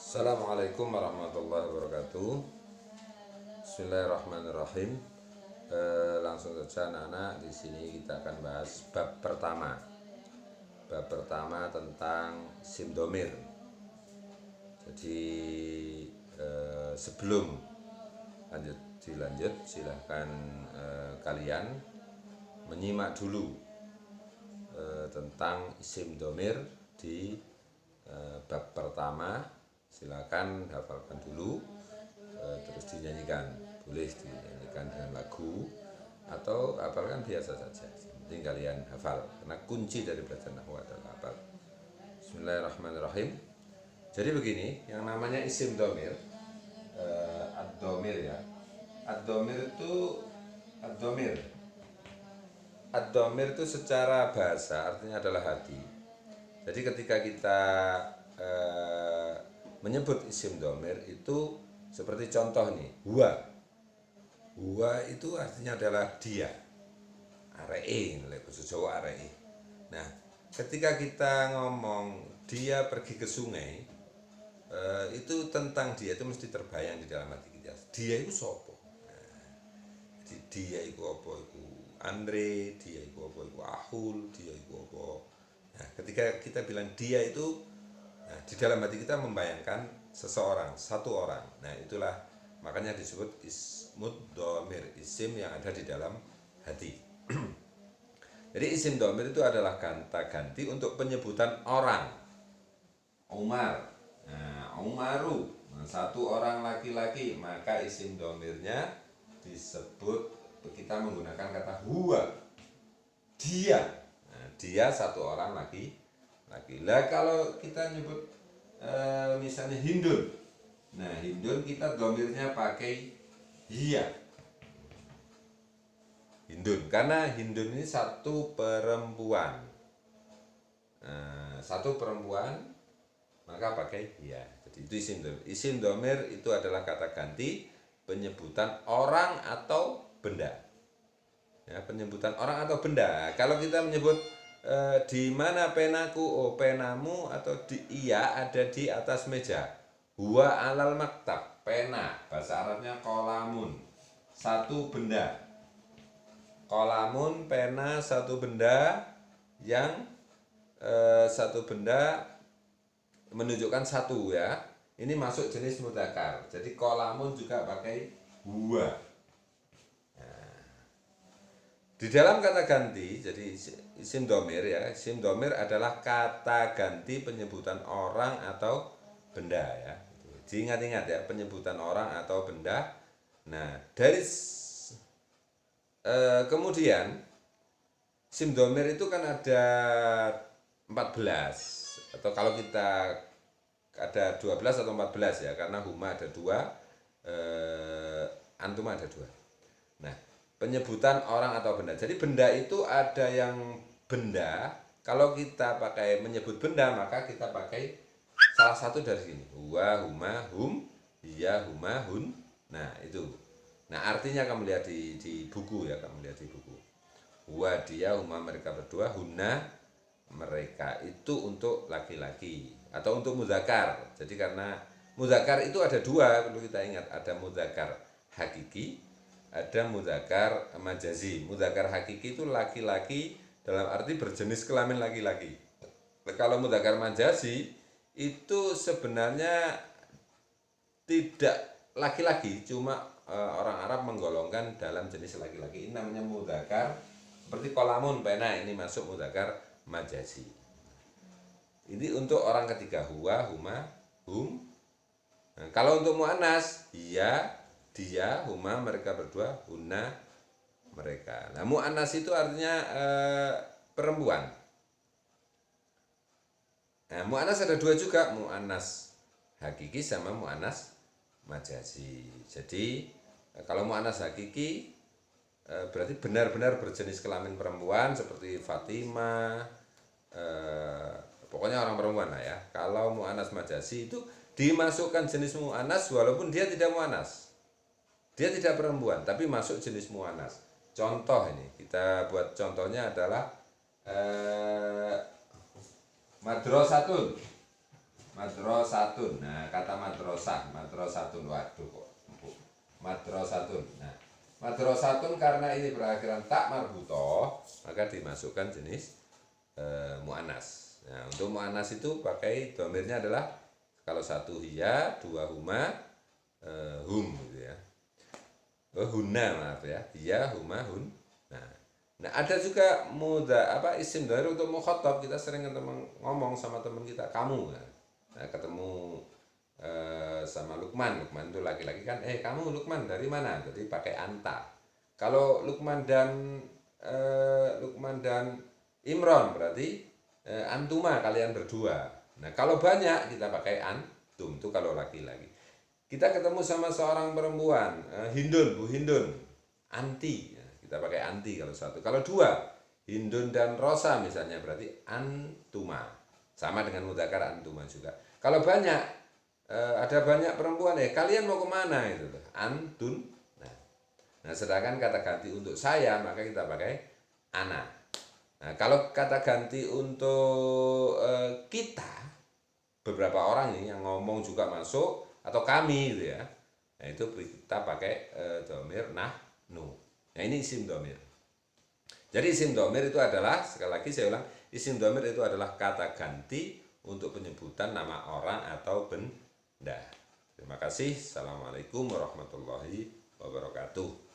Assalamualaikum warahmatullahi wabarakatuh. Bismillahirrahmanirrahim. Langsung saja anak-anak, di sini kita akan bahas bab pertama. Bab pertama tentang isim dhamir. Jadi sebelum dilanjut, silahkan kalian menyimak dulu tentang isim dhamir di bab pertama. Silakan hafalkan dulu, terus dinyanyikan. Boleh dinyanyikan dengan lagu atau hafalkan biasa saja. Yang penting kalian hafal, karena kunci dari belajar nahwu adalah hafal. Bismillahirrahmanirrahim. Jadi begini, yang namanya isim dhamir, ad-dhamir ya. Ad-dhamir itu secara bahasa artinya adalah hati. Jadi ketika kita menyebut isim dhamir itu seperti contoh nih, huwa. Huwa itu artinya adalah dia. Aree, bahasa Jawa aree. Nah, ketika kita ngomong dia pergi ke sungai, itu tentang dia itu mesti terbayang di dalam hati kita. Dia itu sopo. Nah, jadi dia itu apa? Itu Andre, dia itu apa? Itu Ahul, dia itu apa? Nah, ketika kita bilang dia itu, nah, di dalam hati kita membayangkan seseorang, satu orang. Nah, itulah makanya disebut ismud dhamir, isim yang ada di dalam hati. Jadi isim dhamir itu adalah kata ganti untuk penyebutan orang. Umar, nah, Umaru, nah, satu orang laki-laki, maka isim dhamirnya disebut, kita menggunakan kata huwa, dia. Nah, dia satu orang laki. Lah kalau kita nyebut misalnya Hindun, nah Hindun kita dhamirnya pakai hiya. Hindun, karena Hindun ini satu perempuan. Satu perempuan, maka pakai hiya. Jadi itu isim dhamir. Isim dhamir itu adalah kata ganti penyebutan orang atau benda. Ya, penyebutan orang atau benda. Kalau kita menyebut di mana penaku, oh penamu, atau iya ada di atas meja. Huwa alal maktab, pena, bahasa Arabnya kolamun, satu benda. Kolamun, pena, satu benda yang satu benda menunjukkan satu ya. Ini masuk jenis mudzakkar. Jadi kolamun juga pakai huwa. Di dalam kata ganti, jadi isim dhamir ya, isim dhamir adalah kata ganti penyebutan orang atau benda ya. Diingat-ingat ya, penyebutan orang atau benda. Nah, dari kemudian isim dhamir itu kan ada 14, atau kalau kita ada 12 atau 14 ya, karena huma ada 2, antum ada 2. Nah, penyebutan orang atau benda. Jadi benda itu ada yang benda. Kalau kita pakai menyebut benda, maka kita pakai salah satu dari sini. Huwa, huma, hum, hiya, huma, hun. Nah, itu. Nah, artinya kamu lihat di buku ya, kamu lihat di buku. Huwa, dia, huma, mereka berdua, hunna, mereka itu untuk laki-laki atau untuk mudzakkar. Jadi karena mudzakkar itu ada 2, perlu kita ingat, ada mudzakkar hakiki, ada mudzakkar majazi. Mudzakkar hakiki itu laki-laki dalam arti berjenis kelamin laki-laki. Kalau mudzakkar majazi itu sebenarnya tidak laki-laki, cuma orang Arab menggolongkan dalam jenis laki-laki. Ini namanya mudzakkar, seperti kolamun, pena, ini masuk mudzakkar majazi. Ini untuk orang ketiga, huwa, huma, hum. Nah, kalau untuk muannas, iya, dia, huma, mereka berdua, hunna, mereka. Nah, mu'annas itu artinya perempuan. Nah, mu'annas ada 2 juga, mu'annas hakiki sama mu'annas majazi. Jadi kalau mu'annas hakiki berarti benar-benar berjenis kelamin perempuan, seperti Fatimah, pokoknya orang perempuan lah ya. Kalau mu'annas majazi itu dimasukkan jenis mu'annas walaupun dia tidak mu'annas. Dia tidak perempuan, tapi masuk jenis mu'annas. Contoh ini, kita buat contohnya adalah madrasatun. Madrasatun. Nah, kata madrasah, madrasatun. Waduh kok. Madrasatun. Nah, madrasatun karena ini berakhiran tak marbutoh, maka dimasukkan jenis mu'annas. Nah, untuk mu'annas itu pakai domirnya adalah kalau satu hiya, dua huma, hum gitu ya. Hunna, maaf ya. Hiya, huma, hun. Nah, ada juga isim dhamir untuk mukhatab. Kita sering ngomong sama teman kita, kamu. Nah, ketemu sama Lukman itu laki-laki kan, kamu Lukman dari mana? Jadi pakai anta. Kalau Lukman dan Imron berarti antuma, kalian berdua. Nah, kalau banyak kita pakai antum, itu kalau laki-laki. Kita ketemu sama seorang perempuan, Hindun, Bu Hindun, anti, ya, kita pakai anti kalau satu. Kalau dua, Hindun dan Rosa misalnya, berarti antuma, sama dengan mudzakkar antuma juga. Kalau banyak, ada banyak perempuan, kalian mau kemana itu? Antun. Nah, sedangkan kata ganti untuk saya, maka kita pakai ana. Nah, kalau kata ganti untuk kita, beberapa orang ini yang ngomong juga masuk, atau kami gitu ya, nah itu kita pakai dhamir nahnu. Nah, ini isim dhamir. Jadi isim dhamir itu adalah, sekali lagi saya ulang, isim dhamir itu adalah kata ganti untuk penyebutan nama orang atau benda. Terima kasih. Assalamualaikum warahmatullahi wabarakatuh.